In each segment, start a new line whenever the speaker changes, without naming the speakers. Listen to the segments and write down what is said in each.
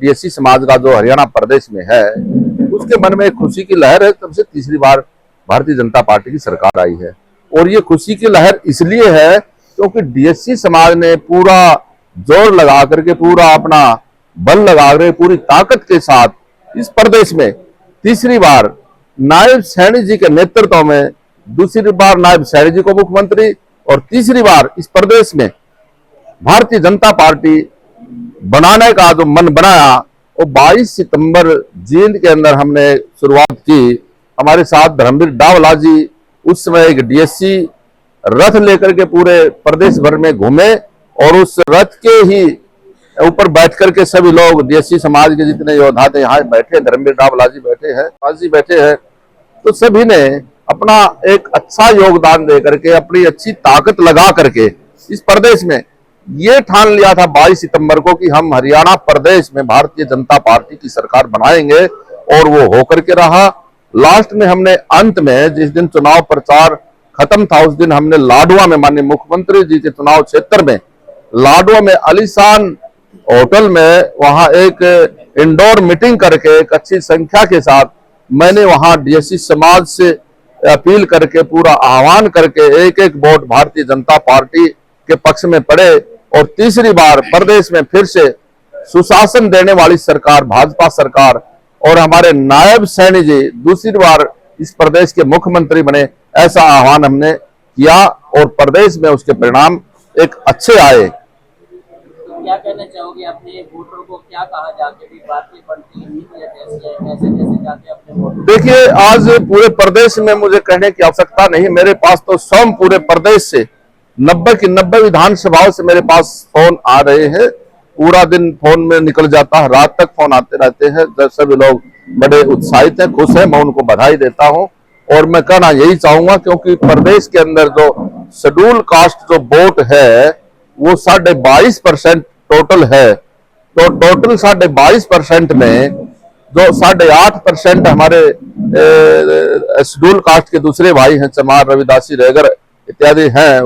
DSC समाज का जो हरियाणा प्रदेश में है उसके मन में एक खुशी की लहर है। तब से तीसरी बार भारतीय जनता पार्टी की सरकार आई है और ये खुशी की लहर इसलिए है क्योंकि डीएससी समाज ने पूरा जोर लगा करके, पूरा अपना बल लगा करके, पूरी ताकत के साथ इस प्रदेश में तीसरी बार नायब सैनी जी के नेतृत्व में, दूसरी बार नायब सैनी जी को मुख्यमंत्री और तीसरी बार इस प्रदेश में भारतीय जनता पार्टी बनाने का जो मन बनाया वो 22 सितंबर जींद के अंदर हमने शुरुआत की। हमारे साथ धर्मवीर डावला जी उस समय एक डीएससी रथ लेकर के पूरे प्रदेश भर में घूमे और उस रथ के ही ऊपर बैठ करके सभी लोग डीएससी समाज के जितने योद्धा थे यहाँ बैठे, धर्मवीर डावला जी बैठे हैं, जी बैठे हैं, तो सभी ने अपना एक अच्छा योगदान दे करके, अपनी अच्छी ताकत लगा करके इस प्रदेश में ये ठान लिया था 22 सितंबर को कि हम हरियाणा प्रदेश में भारतीय जनता पार्टी की सरकार बनाएंगे और वो होकर के रहा। लास्ट में हमने अंत में जिस दिन चुनाव प्रचार खत्म था उस दिन हमने लाडवा में माननीय मुख्यमंत्री जी के चुनाव क्षेत्र में लाडवा में आलीशान होटल में वहां एक इंडोर मीटिंग करके एक अच्छी संख्या के साथ मैंने वहां डीएससी समाज से अपील करके, पूरा आह्वान करके एक एक वोट भारतीय जनता पार्टी के पक्ष में पड़े और तीसरी बार प्रदेश में फिर से सुशासन देने वाली सरकार भाजपा सरकार और हमारे नायब सैनी जी दूसरी बार इस प्रदेश के मुख्यमंत्री बने, ऐसा आह्वान हमने किया और प्रदेश में उसके परिणाम एक अच्छे आए।
क्या कहना चाहोगे अपने वोटरों को, क्या कहा जाके भी बातें बनती कैसे जाके अपने वोटर?
देखिए, आज पूरे प्रदेश में मुझे कहने की आवश्यकता नहीं, मेरे पास तो स्वयं पूरे प्रदेश से 90 की 90 विधानसभाओं से मेरे पास फोन आ रहे हैं। पूरा दिन फोन में निकल जाता है, रात तक फोन आते रहते हैं। सभी लोग बड़े उत्साहित हैं, खुश हैं, मैं उनको बधाई देता हूं और मैं कहना यही चाहूंगा क्योंकि प्रदेश के अंदर जो शेड्यूल कास्ट जो वोट है वो 22.5% टोटल है। तो टोटल 22.5% में जो 8.5% हमारे शेड्यूल कास्ट के दूसरे भाई हैं, चमार, रविदासी, रेगर इत्यादि हैं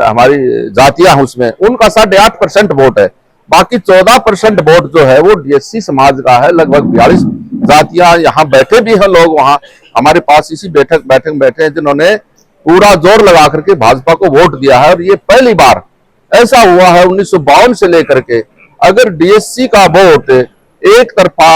हमारी जातियां, उसमें उनका 8.5% वोट है। बाकी 14% वोट जो है वो डीएससी समाज का है। लगभग 42 जातियां यहाँ बैठे भी हैं लोग, वहां हमारे पास इसी बैठक बैठे हैं जिन्होंने पूरा जोर लगा करके भाजपा को वोट दिया है। और ये पहली बार ऐसा हुआ है 1952 से लेकर के अगर डीएससी का वोट एक तरफा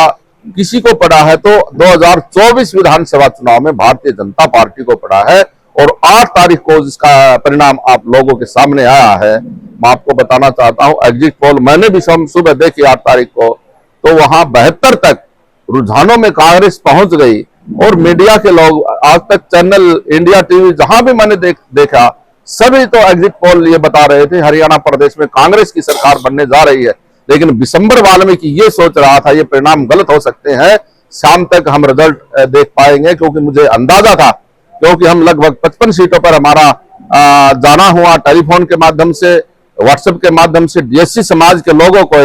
किसी को पड़ा है तो 2024 विधानसभा चुनाव में भारतीय जनता पार्टी को पड़ा है और 8 तारीख को जिसका परिणाम आप लोगों के सामने आया है। मैं आपको बताना चाहता हूं, एग्जिट पोल मैंने भी सुबह देखी 8 तारीख को, तो वहां 72 तक रुझानों में कांग्रेस पहुंच गई और मीडिया के लोग, आज तक चैनल इंडिया टीवी जहां भी मैंने देखा, सभी तो एग्जिट पोल ये बता रहे थे हरियाणा प्रदेश में कांग्रेस की सरकार बनने जा रही है। लेकिन विशंबर वाल्मीकि ये सोच रहा था ये परिणाम गलत हो सकते हैं, शाम तक हम रिजल्ट देख पाएंगे, क्योंकि मुझे अंदाजा था, क्योंकि हम लगभग 55 सीटों पर हमारा जाना हुआ, टेलीफोन के माध्यम से, व्हाट्सएप के माध्यम से डीएससी समाज के लोगों को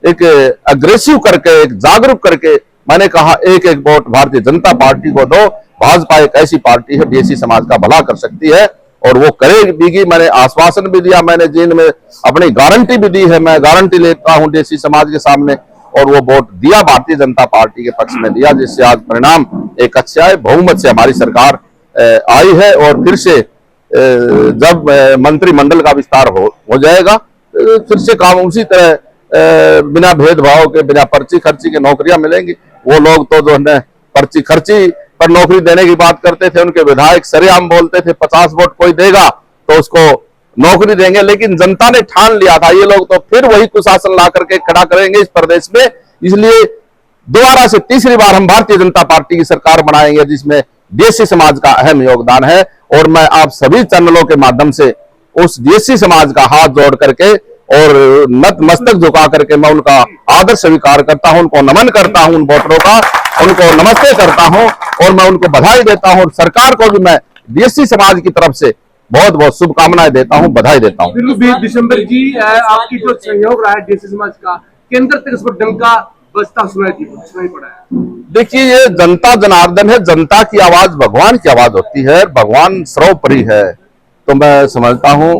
एक अग्रेसिव करके, एक जागरूक करके मैंने कहा एक एक वोट भारतीय जनता पार्टी को दो। भाजपा एक ऐसी पार्टी है डीएससी समाज का भला कर सकती है और वो करेगी। मैंने आश्वासन भी दिया, मैंने जींद में अपनी गारंटी भी दी है, मैं गारंटी लेता हूं डीएससी समाज के सामने और वो वोट दिया, भारतीय जनता पार्टी के पक्ष में दिया, जिससे आज परिणाम एक अच्छा है। बहुमत से हमारी सरकार आई है और फिर से जब मंत्रिमंडल का विस्तार हो जाएगा फिर से काम उसी तरह बिना भेदभाव के, बिना पर्ची खर्ची के नौकरियां मिलेंगी। वो लोग तो जो है पर्ची खर्ची पर नौकरी देने की बात करते थे, उनके विधायक सरेआम बोलते थे 50 वोट कोई देगा तो उसको नौकरी देंगे, लेकिन जनता ने ठान लिया था ये लोग तो फिर वही कुशासन ला करके खड़ा करेंगे इस प्रदेश में। इसलिए दोबारा से तीसरी बार हम भारतीय जनता पार्टी की सरकार बनाएंगे जिसमें डीएससी समाज का अहम योगदान है। और मैं आप सभी चैनलों के माध्यम से उस डीएससी समाज का हाथ जोड़ करके और नतमस्तक झुका करके मैं उनका आदर स्वीकार करता हूं, उनको नमन करता हूं, उन वोटरों का उनको नमस्ते करता हूं और मैं उनको बधाई देता हूं। और सरकार को भी मैं डीएससी समाज की तरफ से बहुत बहुत शुभकामनाएं देता हूं, बधाई देता हूं।
दिसंबर जी, आपकी जो सहयोग रहा है डीएससी समाज का, केंद्र तक इस पर डंका बजता सुनाई पड़ा है।
देखिए, ये जनता जनार्दन है, जनता की आवाज भगवान की आवाज होती है, भगवान सर्वोपरि है। तो मैं समझता हूं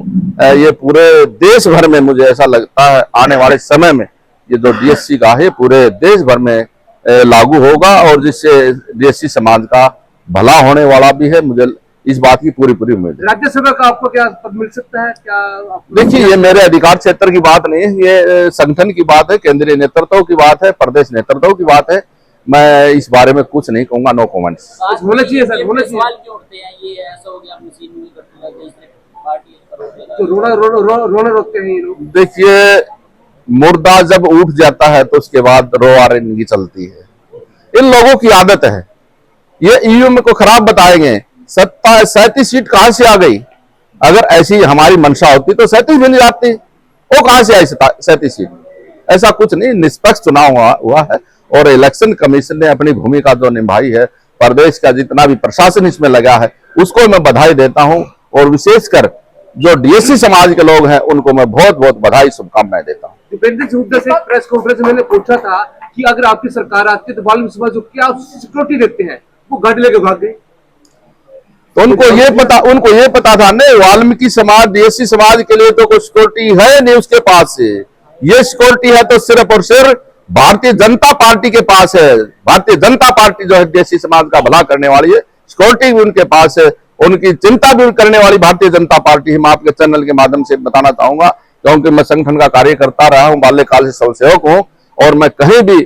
ये पूरे देश भर में मुझे ऐसा लगता है आने वाले समय में ये जो डीएससी का है पूरे देश भर में लागू होगा और जिससे डीएससी समाज का भला होने वाला भी है। मुझे इस बात की पूरी पूरी उम्मीद है।
राज्यसभा का आपको क्या पद मिल सकता है? क्या
देखिए, ये मेरे अधिकार क्षेत्र की बात नहीं है, ये संगठन की बात है, केंद्रीय नेतृत्व की बात है, प्रदेश नेतृत्व की बात है। मैं इस बारे में कुछ नहीं कहूंगा, नो कमेंट्स।
होना चाहिए सर, होना चाहिए।
सवाल क्यों उठते हैं ये ऐसा हो गया अपनी सीट नहीं करते लगे इसने पार्टी पर रोक लगा
तो रोना रोकते हैं ये लोग।
देखिए, मुर्दा जब उठ जाता है तो उसके बाद रोआरिंगी चलती है। इन लोगों की आदत है, ये ईवीएम को खराब बताएंगे। 37 सीट कहां से आ गई? अगर ऐसी हमारी मंशा होती तो 37 भी नहीं जाती। वो कहां से आई 37 सीट? ऐसा कुछ नहीं, निष्पक्ष चुनाव हुआ है और इलेक्शन कमीशन ने अपनी भूमिका जो निभाई है, प्रदेश का जितना भी प्रशासन इसमें लगा है उसको मैं बधाई देता हूं और विशेषकर जो डीएससी समाज के लोग हैं उनको मैं बहुत बहुत बधाई शुभकामनाएं देता हूं।
मुद्दा से प्रेस कॉन्फ्रेंस में मैंने पूछा था कि अगर आपकी सरकार आती है तो वाल्मीकि समाज को क्या सिक्योरिटी देते हैं, वो गाड़ी लेके भाग गए।
तो उनको ये पता था नहीं, वाल्मीकि समाज डीएससी समाज के लिए तो कोई सिक्योरिटी है नहीं उसके पास से। ये सिक्योरिटी है तो सिर्फ और सिर्फ भारतीय जनता पार्टी के पास है। भारतीय जनता पार्टी जो है डीएससी समाज का भला करने वाली है, सिक्योरिटी भी उनके पास है, उनकी चिंता भी करने वाली भारतीय जनता पार्टी है। मैं आपके चैनल के माध्यम से बताना चाहूंगा, क्योंकि मैं संगठन का कार्य करता रहा हूं, बाल्यकाल से स्वयंसेवक हूं और मैं कहीं भी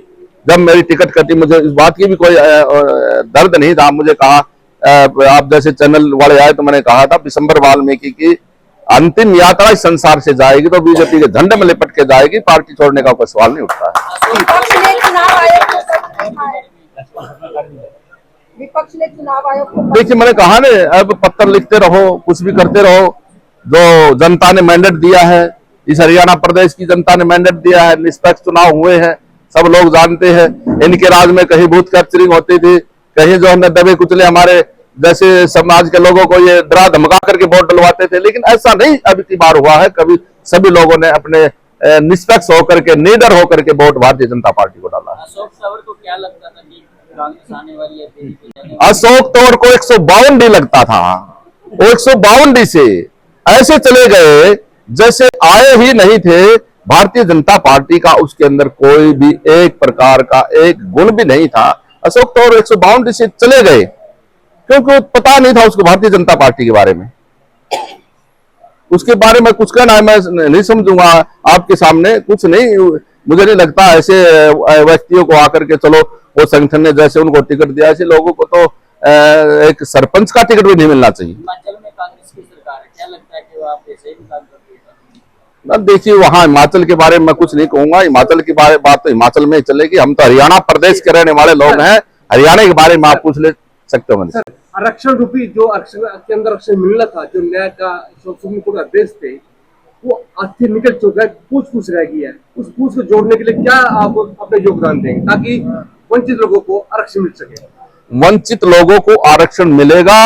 जब मेरी टिकट कटी मुझे इस बात की भी कोई दर्द नहीं था। मुझे कहा, आप जैसे चैनल वाले आए तो मैंने कहा था दिसंबर वाल्मीकि की अंतिम यात्रा इस संसार से जाएगी तो बीजेपी के झंडे में लिपट के जाएगी, पार्टी छोड़ने का कोई सवाल नहीं उठता है।
विपक्ष ने चुनाव आयोग को
देखिए, मैंने कहा ना, अब पत्र लिखते रहो, कुछ भी करते रहो, जो जनता ने मैंडेट दिया है, इस हरियाणा प्रदेश की जनता ने मैंडेट दिया है, निष्पक्ष चुनाव हुए हैं, सब लोग जानते हैं। इनके राज में कहीं बूथ कैप्चरिंग होती थी, कहीं जो हमने दबे कुचले हमारे जैसे समाज के लोगों को ये डरा धमका करके वोट डलवाते थे, लेकिन ऐसा नहीं अब की बार हुआ है। कभी सभी लोगों ने अपने निष्पक्ष होकर के, निडर होकर के वोट भारतीय जनता पार्टी को डाला।
अशोक तंवर को क्या लगता था कि कांग्रेस आने वाली है?
अशोक तंवर को 152 डी लगता था, वो 152 डी से ऐसे चले गए जैसे आए ही नहीं थे। भारतीय जनता पार्टी का उसके अंदर कोई भी एक प्रकार का एक गुण भी नहीं था। अशोक तंवर 152 डी से चले गए क्योंकि पता नहीं था उसको भारतीय जनता पार्टी के बारे में। उसके बारे में कुछ कहना है मैं नहीं समझूंगा आपके सामने, कुछ नहीं। मुझे नहीं लगता ऐसे व्यक्तियों को आकर के चलो वो संगठन ने जैसे उनको टिकट दिया, ऐसे लोगों को तो एक सरपंच का टिकट भी नहीं मिलना चाहिए।
हिमाचल में कांग्रेस की सरकार है, क्या लगता है कि वो आप ऐसे ही काम करती है?
ना देखिए, वहां हिमाचल के बारे में मैं कुछ नहीं कहूंगा। हिमाचल की बात तो हिमाचल में ही चलेगी। हम तो हरियाणा प्रदेश के रहने वाले लोग हैं, हरियाणा के बारे में आप पूछ ले सकते हो।
सर, आरक्षण रूपी जो आरक्षण के अंदर आरक्षण मिलना था, जो न्याय का सुप्रीम कोर्ट का आदेश थे, वो आज निकल चुका है, पूछ रह गया है। उस पूछ को जोड़ने के लिए क्या आप अपना योगदान देंगे ताकि वंचित लोगों को आरक्षण मिल सके?
वंचित लोगों को आरक्षण मिलेगा।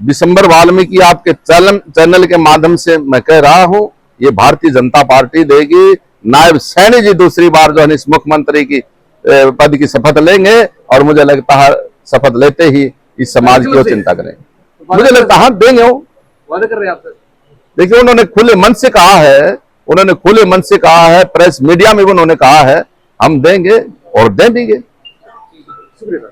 दिसंबर वाल्मीकि आपके चैनल के माध्यम से मैं कह रहा हूं, ये भारतीय जनता पार्टी देगी। नायब सैनी जी दूसरी बार जो है मुख्यमंत्री की पद की शपथ लेंगे और मुझे लगता है शपथ लेते ही इस समाज की चिंता करेंगे। मुझे लगता है देंगे, वो
वादा कर रहे हैं आप सर? देखिए,
उन्होंने खुले मन से कहा है, प्रेस मीडिया में भी उन्होंने कहा है हम देंगे और दे देंगे।
शुक्रिया।